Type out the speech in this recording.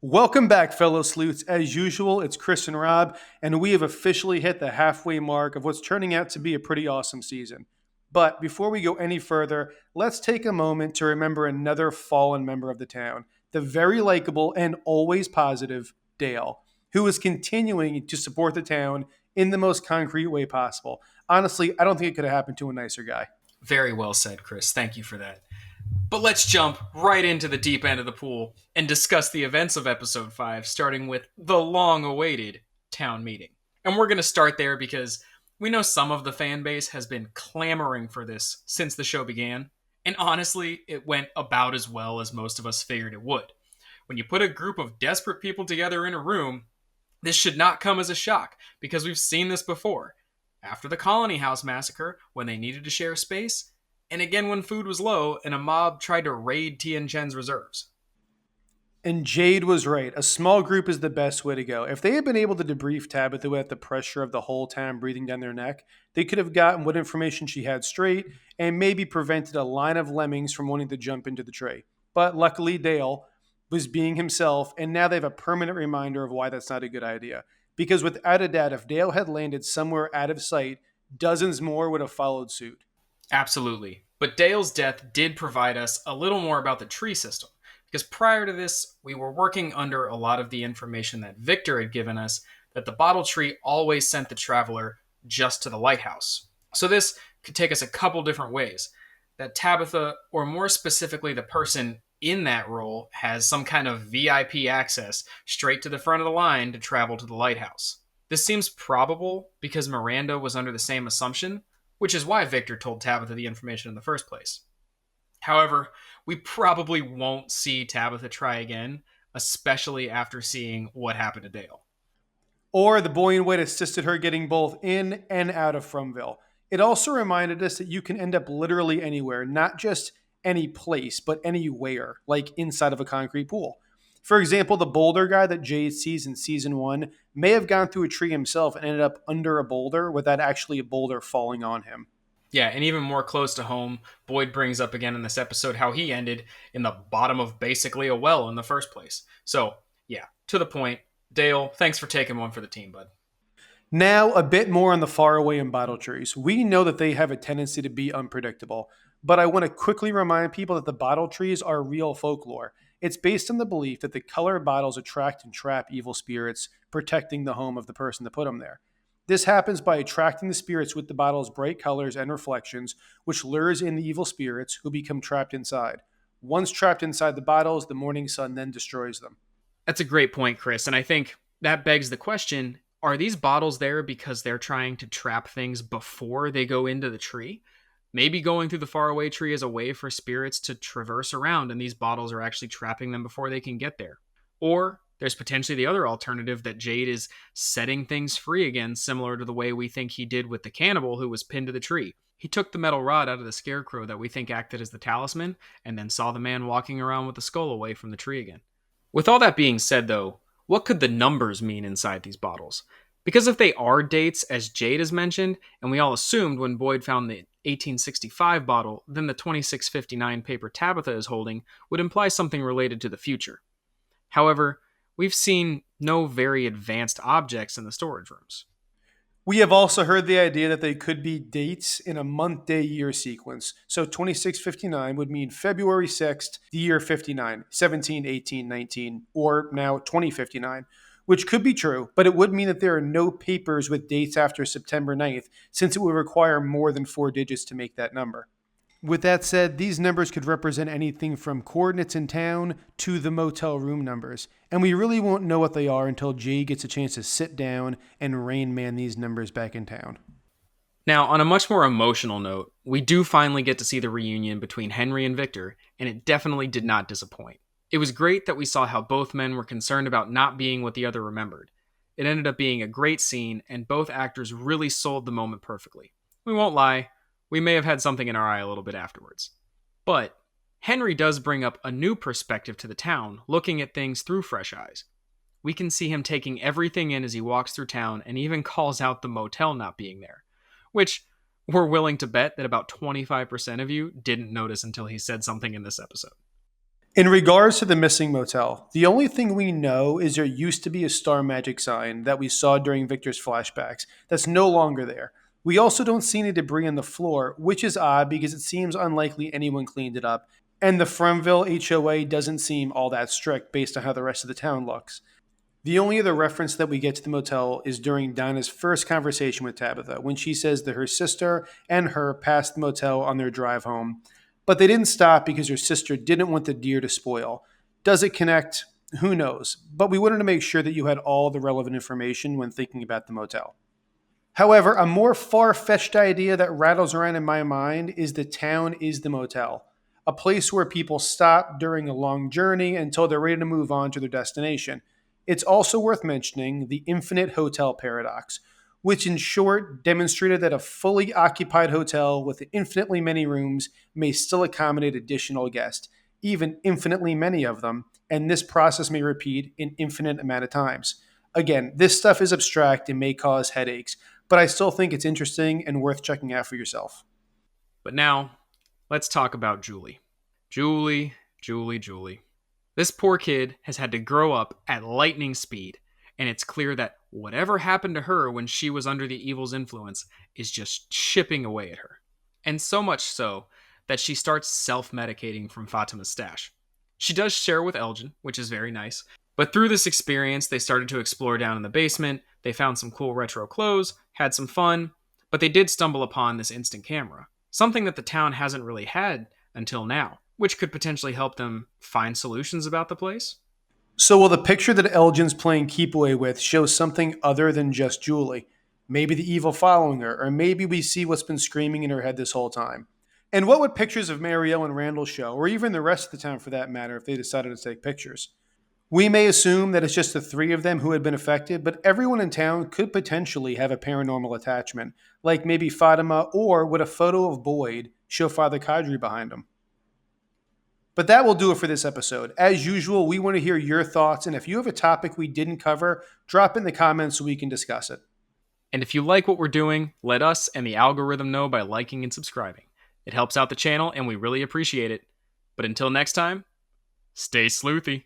Welcome back, fellow sleuths. As usual, it's Chris and Rob, and we have officially hit the halfway mark of what's turning out to be a pretty awesome season. But before we go any further, let's take a moment to remember another fallen member of the town, the very likable and always positive Dale, who is continuing to support the town in the most concrete way possible. Honestly, I don't think it could have happened to a nicer guy. Very well said, Chris. Thank you for that. But let's jump right into the deep end of the pool and discuss the events of episode 5, starting with the long awaited town meeting. And we're going to start there because we know some of the fan base has been clamoring for this since the show began. And honestly, it went about as well as most of us figured it would. When you put a group of desperate people together in a room, this should not come as a shock because we've seen this before. After the Colony House massacre, when they needed to share space, and again when food was low and a mob tried to raid Tien Chen's reserves. And Jade was right. A small group is the best way to go. If they had been able to debrief Tabitha without the pressure of the whole town breathing down their neck, they could have gotten what information she had straight and maybe prevented a line of lemmings from wanting to jump into the tray. But luckily, Dale was being himself, and now they have a permanent reminder of why that's not a good idea. Because without a doubt, if Dale had landed somewhere out of sight, dozens more would have followed suit. Absolutely. But Dale's death did provide us a little more about the tree system. Because prior to this, we were working under a lot of the information that Victor had given us that the bottle tree always sent the traveler just to the lighthouse. So this could take us a couple different ways. That Tabitha, or more specifically the person in that role, has some kind of VIP access straight to the front of the line to travel to the lighthouse. This seems probable because Miranda was under the same assumption, which is why Victor told Tabitha the information in the first place. However, we probably won't see Tabitha try again, especially after seeing what happened to Dale. Or the boy in white assisted her getting both in and out of Fromville. It also reminded us that you can end up literally anywhere, not just any place, but anywhere, like inside of a concrete pool. For example, the boulder guy that Jade sees in season 1 may have gone through a tree himself and ended up under a boulder without actually a boulder falling on him. Yeah, and even more close to home, Boyd brings up again in this episode how he ended in the bottom of basically a well in the first place. So, yeah, to the point. Dale, thanks for taking one for the team, bud. Now, a bit more on the Faraway and bottle trees. We know that they have a tendency to be unpredictable, but I want to quickly remind people that the bottle trees are real folklore. It's based on the belief that the colored bottles attract and trap evil spirits, protecting the home of the person that put them there. This happens by attracting the spirits with the bottle's bright colors and reflections, which lures in the evil spirits who become trapped inside. Once trapped inside the bottles, the morning sun then destroys them. That's a great point, Chris, and I think that begs the question, are these bottles there because they're trying to trap things before they go into the tree? Maybe going through the faraway tree is a way for spirits to traverse around and these bottles are actually trapping them before they can get there. Or there's potentially the other alternative that Jade is setting things free again, similar to the way we think he did with the cannibal who was pinned to the tree. He took the metal rod out of the scarecrow that we think acted as the talisman and then saw the man walking around with the skull away from the tree again. With all that being said, though, what could the numbers mean inside these bottles? Because if they are dates, as Jade has mentioned, and we all assumed when Boyd found the 1865 bottle, then the 2659 paper Tabitha is holding would imply something related to the future. However, we've seen no very advanced objects in the storage rooms. We have also heard the idea that they could be dates in a month, day, year sequence. So 2659 would mean February 6th, the year 59, 17, 18, 19, or now 2059, which could be true, but it would mean that there are no papers with dates after September 9th, since it would require more than 4 digits to make that number. With that said, these numbers could represent anything from coordinates in town to the motel room numbers, and we really won't know what they are until Jay gets a chance to sit down and Rain Man these numbers back in town. Now, on a much more emotional note, we do finally get to see the reunion between Henry and Victor, and it definitely did not disappoint. It was great that we saw how both men were concerned about not being what the other remembered. It ended up being a great scene, and both actors really sold the moment perfectly. We won't lie, we may have had something in our eye a little bit afterwards. But Henry does bring up a new perspective to the town, looking at things through fresh eyes. We can see him taking everything in as he walks through town and even calls out the motel not being there, which we're willing to bet that about 25% of you didn't notice until he said something in this episode. In regards to the missing motel, the only thing we know is there used to be a Star Magic sign that we saw during Victor's flashbacks that's no longer there. We also don't see any debris on the floor, which is odd because it seems unlikely anyone cleaned it up, and the Fromville HOA doesn't seem all that strict based on how the rest of the town looks. The only other reference that we get to the motel is during Dinah's first conversation with Tabitha, when she says that her sister and her passed the motel on their drive home, but they didn't stop because her sister didn't want the deer to spoil. Does it connect? Who knows? But we wanted to make sure that you had all the relevant information when thinking about the motel. However, a more far fetched idea that rattles around in my mind is the town is the motel, a place where people stop during a long journey until they're ready to move on to their destination. It's also worth mentioning the infinite hotel paradox, which in short demonstrated that a fully occupied hotel with infinitely many rooms may still accommodate additional guests, even infinitely many of them, and this process may repeat an infinite amount of times. Again, this stuff is abstract and may cause headaches, but I still think it's interesting and worth checking out for yourself. But now, let's talk about Julie. Julie. This poor kid has had to grow up at lightning speed, and it's clear that whatever happened to her when she was under the evil's influence is just chipping away at her. And so much so that she starts self medicating from Fatima's stash. She does share with Elgin, which is very nice, but through this experience, they started to explore down in the basement. They found some cool retro clothes, had some fun, but they did stumble upon this instant camera, something that the town hasn't really had until now, which could potentially help them find solutions about the place. So, will the picture that Elgin's playing keep away with show something other than just Julie? Maybe the evil following her, or maybe we see what's been screaming in her head this whole time. And what would pictures of Marielle and Randall show, or even the rest of the town for that matter, if they decided to take pictures? We may assume that it's just the three of them who had been affected, but everyone in town could potentially have a paranormal attachment, like maybe Fatima, or would a photo of Boyd show Father Kadri behind him? But that will do it for this episode. As usual, we want to hear your thoughts, and if you have a topic we didn't cover, drop it in the comments so we can discuss it. And if you like what we're doing, let us and the algorithm know by liking and subscribing. It helps out the channel, and we really appreciate it. But until next time, stay sleuthy.